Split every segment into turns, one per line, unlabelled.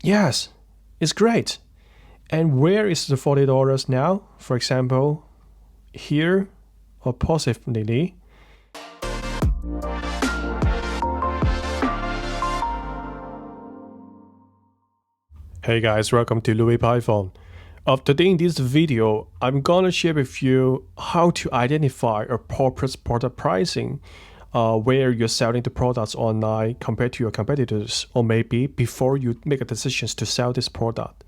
Yes, it's great. And where is the $40 now? For example, here or possibly. Hey guys, welcome to Louis Python. Today in this video, I'm gonna share with you how to identify appropriate product pricing where you're selling the products online compared to your competitors, or maybe before you make a decision to sell this product,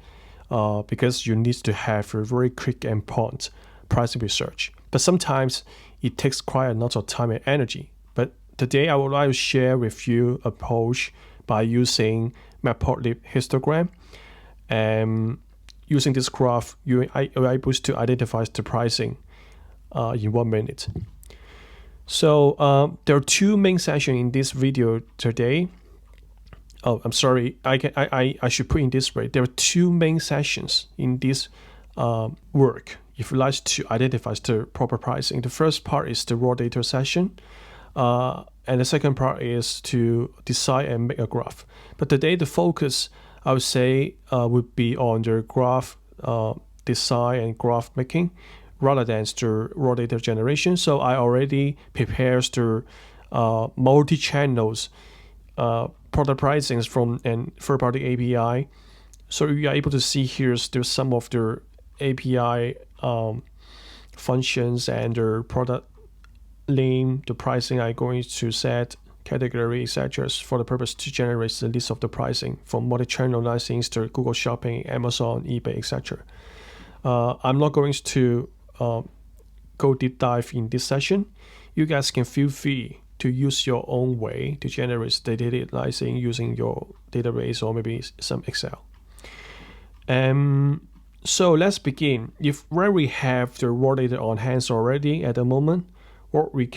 because you need to have a very quick and prompt pricing research. But sometimes it takes quite a lot of time and energy. But today I would like to share with you an approach by using Matplotlib Histogram. And using this graph, you are able to identify the pricing in 1 minute. So there are two main sessions in this video today. Oh, I'm sorry. I should put in this way. There are two main sessions in this work if you like to identify the proper pricing. The first part is the raw data session. And the second part is to decide and make a graph. But today the focus, I would say, would be on the graph design and graph making rather than the raw data generation. So I already prepared the multi-channels product pricings from a third-party API. So you are able to see here still some of the API functions and the product name, the pricing I'm going to set, category, etc. for the purpose to generate the list of the pricing from multi-channel licensing to Google Shopping, Amazon, eBay, etc. I'm not going to go deep dive in this session. You guys can feel free to use your own way to generate the data licensing using your database or maybe some Excel. So let's begin. If where we have the raw data on hand already at the moment, what we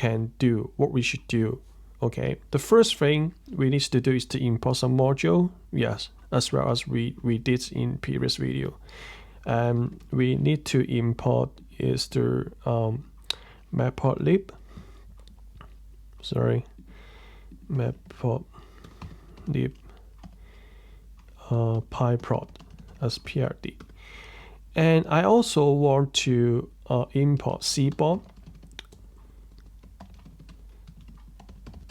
should do. Okay, the first thing we need to do is to import some module. Yes, as well as we did in previous video. We need to import is the Matplotlib. Matplotlib pyplot as PRD. And I also want to import Seaborn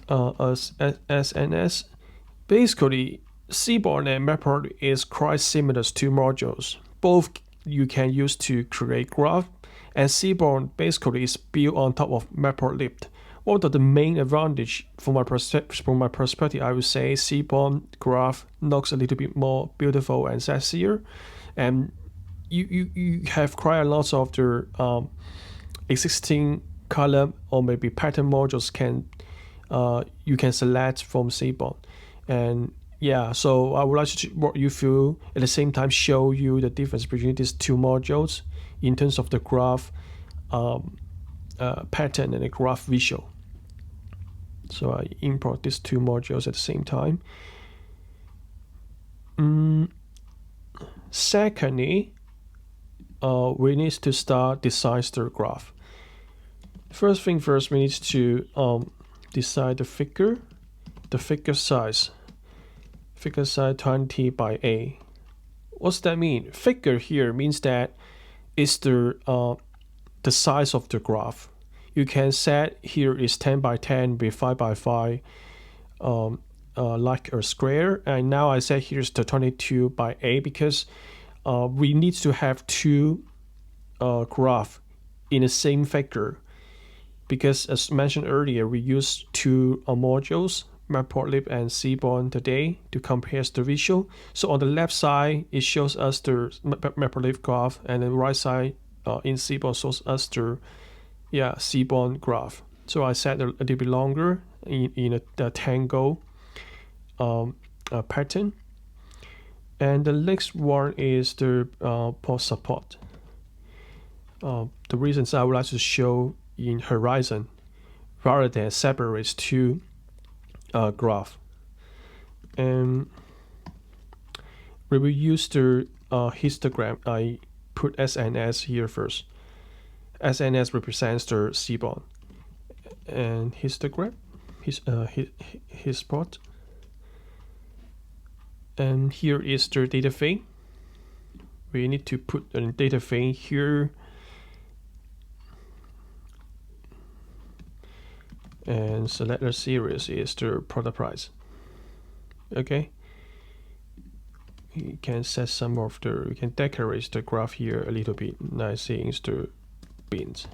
as SNS. Basically, Seaborn and Matplotlib is quite similar to modules. Both you can use to create graph, and Seaborn basically is built on top of Matplotlib. What are the main advantage from my perspective? I would say Seaborn graph looks a little bit more beautiful and sexier, and you have quite a lot of the existing column or maybe pattern modules you can select from Seaborn. And yeah, so I would like to walk you through at the same time show you the difference between these two modules in terms of the graph pattern and the graph visual. So I import these two modules at the same time. Secondly, we need to start design the graph. First thing first, we need to decide the figure size. Figure size 20 by A. What's that mean? Figure here means that it's the size of the graph. You can set here is 10 by 10 with 5 by 5 like a square. And now I set here's the 22 by A because we need to have two graph in the same figure. Because as mentioned earlier, we use two modules, Matplotlib and Seaborn today to compare the visual. So on the left side, it shows us the Matplotlib graph, and the right side in Seaborn shows us the Seaborn graph. So I set a little bit longer in a tangle pattern. And the next one is the plt.subplot. The reasons I would like to show in horizon rather than separate two graph. And we will use the histogram. I put SNS here first. SNS represents the Seaborn. And histogram, his plot. And here is the data frame. We need to put a data frame here. And select the series is the product price. Okay. You can set some of the, you can decorate the graph here a little bit. Nice things the bins.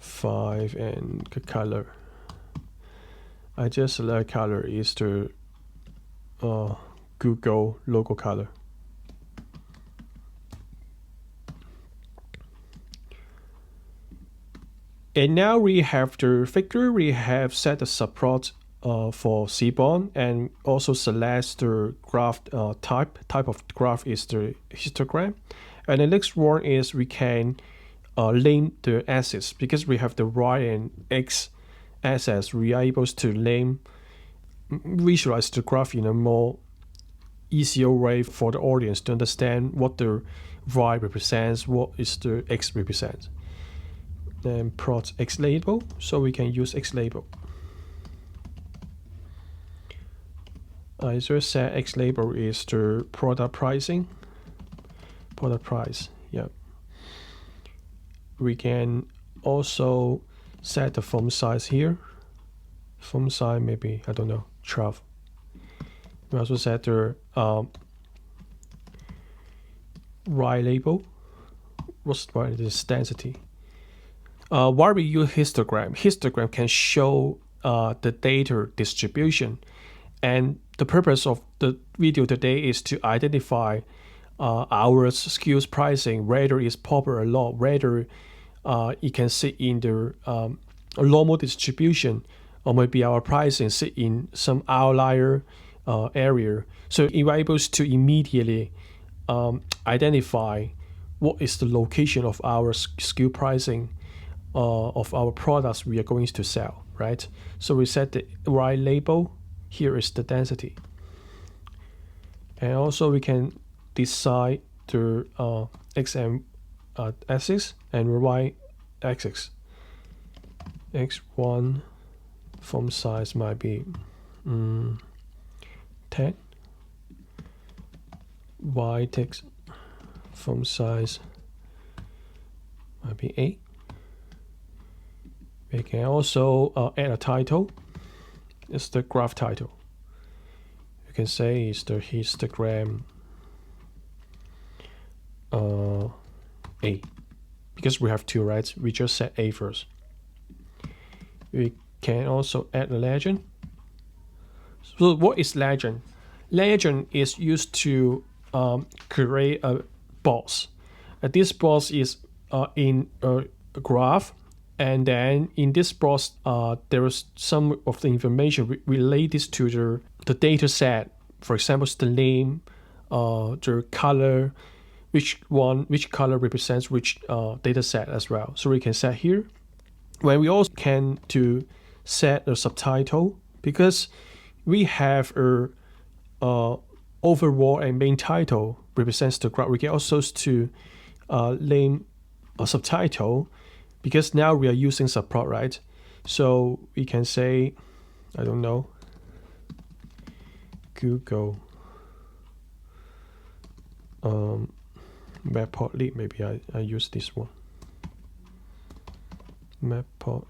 5 and the color. I just select color is the Google logo color. And now we have the figure. We have set the subplot for Seaborn, and also select the graph type. Type of graph is the histogram. And the next one is we can name the axis, because we have the y and x axis. We are able to visualize the graph in a more easier way for the audience to understand what the y represents, what is the x represents. Then plot x label, so we can use x label. I just said x label is the product pricing. Product price, yeah. We can also set the font size here. Font size maybe, I don't know, 12. We also set the y label. What's this density? While we use histogram can show the data distribution. And the purpose of the video today is to identify our SKUs pricing, whether it's popular or not, whether it can sit in the normal distribution, or maybe our pricing sit in some outlier area. So you're able to immediately identify what is the location of our SKU pricing of our products we are going to sell, right? So we set the y label. Here is the density. And also we can decide the x axis and y axis. X1 font size might be 10. Y text font size might be 8. We can also add a title. It's the graph title. You can say it's the histogram A, because we have two, right? We just set A first. We can also add a legend. So what is legend? Legend is used to create a box. This box is in a graph. And then in this box, there is some of the information related to the data set. For example, the name, the color, which color represents which data set as well. So we can set here. When we also can to set a subtitle, because we have a overall and main title represents the graph. We can also to name a subtitle, because now we are using subplot, right? So we can say, I don't know, Google Matplotlib, maybe I use this one. Matplotlib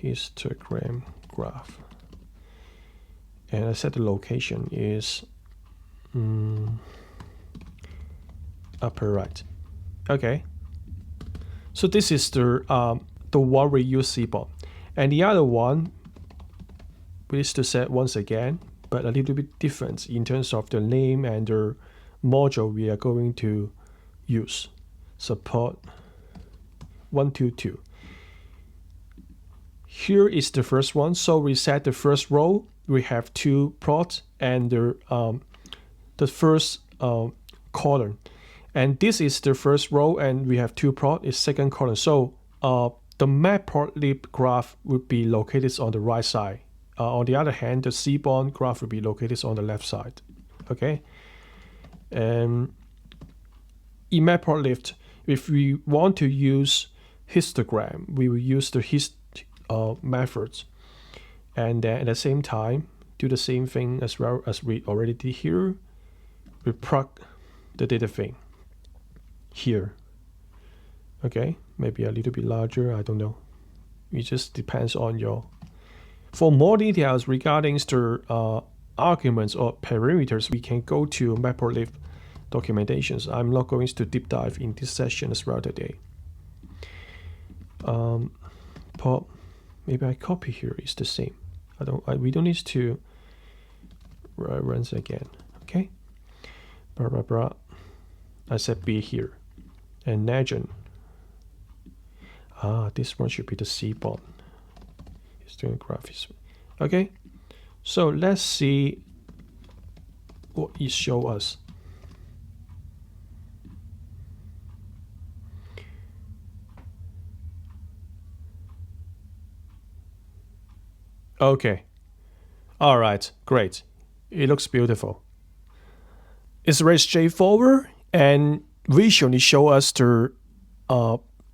Histogram graph. And I set the location is upper right. Okay, so this is the one we use Seaborn, and the other one we need to set once again, but a little bit different in terms of the name and the module we are going to use. Support 122. Here is the first one. So we set the first row. We have two plots and the first column. And this is the first row, and we have two plots, is second column. So the Matplotlib graph would be located on the right side. On the other hand, the Seaborn graph will be located on the left side. Okay. And in Matplotlib, if we want to use histogram, we will use the methods. And then at the same time, do the same thing as well as we already did here. We plug the data thing here. Okay, maybe a little bit larger, I don't know. It just depends on your. For more details regarding the arguments or parameters, we can go to Matplotlib documentations. I'm not going to deep dive in this session as well today. Maybe I copy here is the same. We don't need to run it again. Okay. Blah blah blah. I said B here, and legend. This one should be the Seaborn Histogram. Okay. So let's see what it shows us. Okay. All right. Great. It looks beautiful. It's very straightforward and visually show us the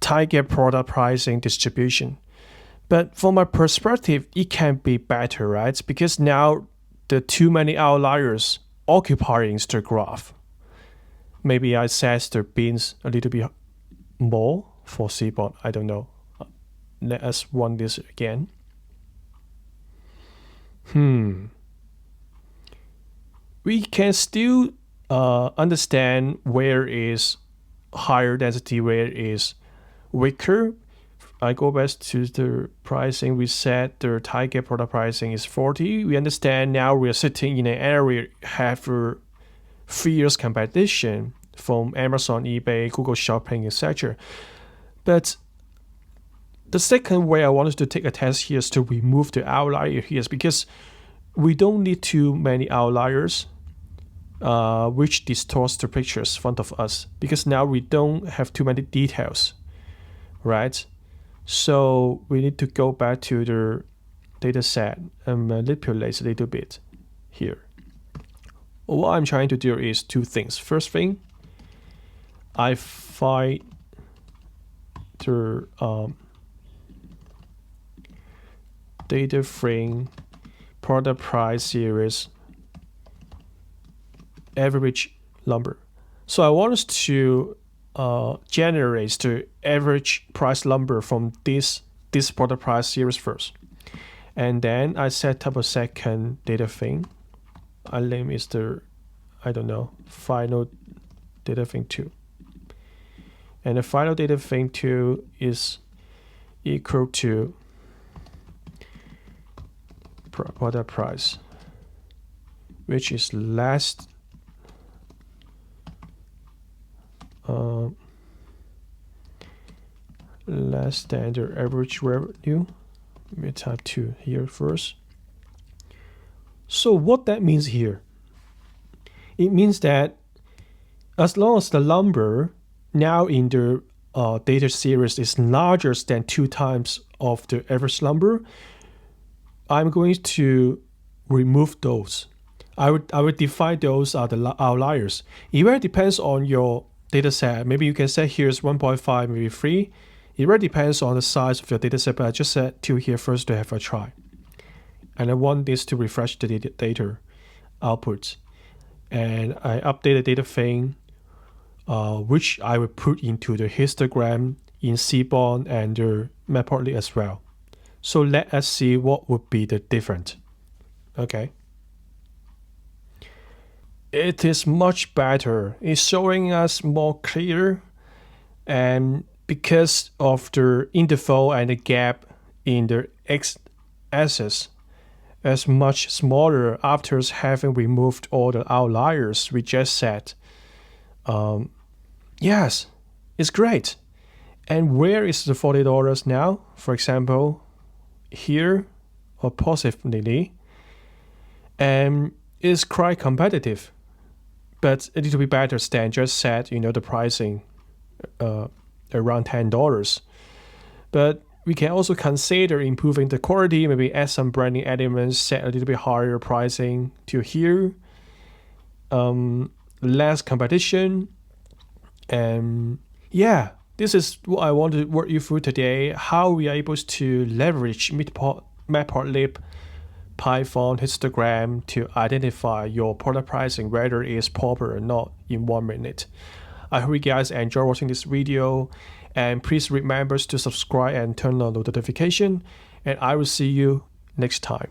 target product pricing distribution. But from my perspective, it can be better, right? Because now the too many outliers occupying the graph. Maybe I set the bins a little bit more for Seaborn. I don't know. Let us run this again. We can still understand where is higher density, where is weaker. I go back to the pricing. We said the target product pricing is 40. We understand now we are sitting in an area have fierce competition from Amazon, eBay, Google Shopping, etc. But the second way I wanted to take a test here is to remove the outlier here, because we don't need too many outliers which distorts the pictures in front of us, because now we don't have too many details, right? So we need to go back to the data set and manipulate a little bit here. What I'm trying to do is two things. First thing, I find the data frame product price series average number. So I want us to generate the average price number from this product price series first. And then I set up a second data thing. I name is final data thing 2. And the final data thing 2 is equal to product price, which is less than the average revenue. Let me type 2 here first. So what that means here, it means that as long as the number now in the data series is larger than 2 times of the average number, I'm going to remove those. I would define those are the outliers. It really depends on your data set. Maybe you can set here is 1.5, maybe 3. It really depends on the size of your data set, but I just set 2 here first to have a try. And I want this to refresh the data output. And I update the data thing, which I will put into the histogram in Seaborn and the Matplotlib as well. So let us see what would be the difference. Okay. It is much better. It's showing us more clear, and because of the interval and the gap in the x-axis is much smaller after having removed all the outliers we just said. Yes, it's great. And where is the $40 now? For example, here or positively, and it's quite competitive, but a little bit better than just set, the pricing around $10. But we can also consider improving the quality, maybe add some branding elements, set a little bit higher pricing to here, less competition. And yeah, this is what I want to walk you through today, how we are able to leverage Matplotlib Python histogram to identify your product pricing, whether it's proper or not, in 1 minute. I hope you guys enjoy watching this video, and please remember to subscribe and turn on the notification, and I will see you next time.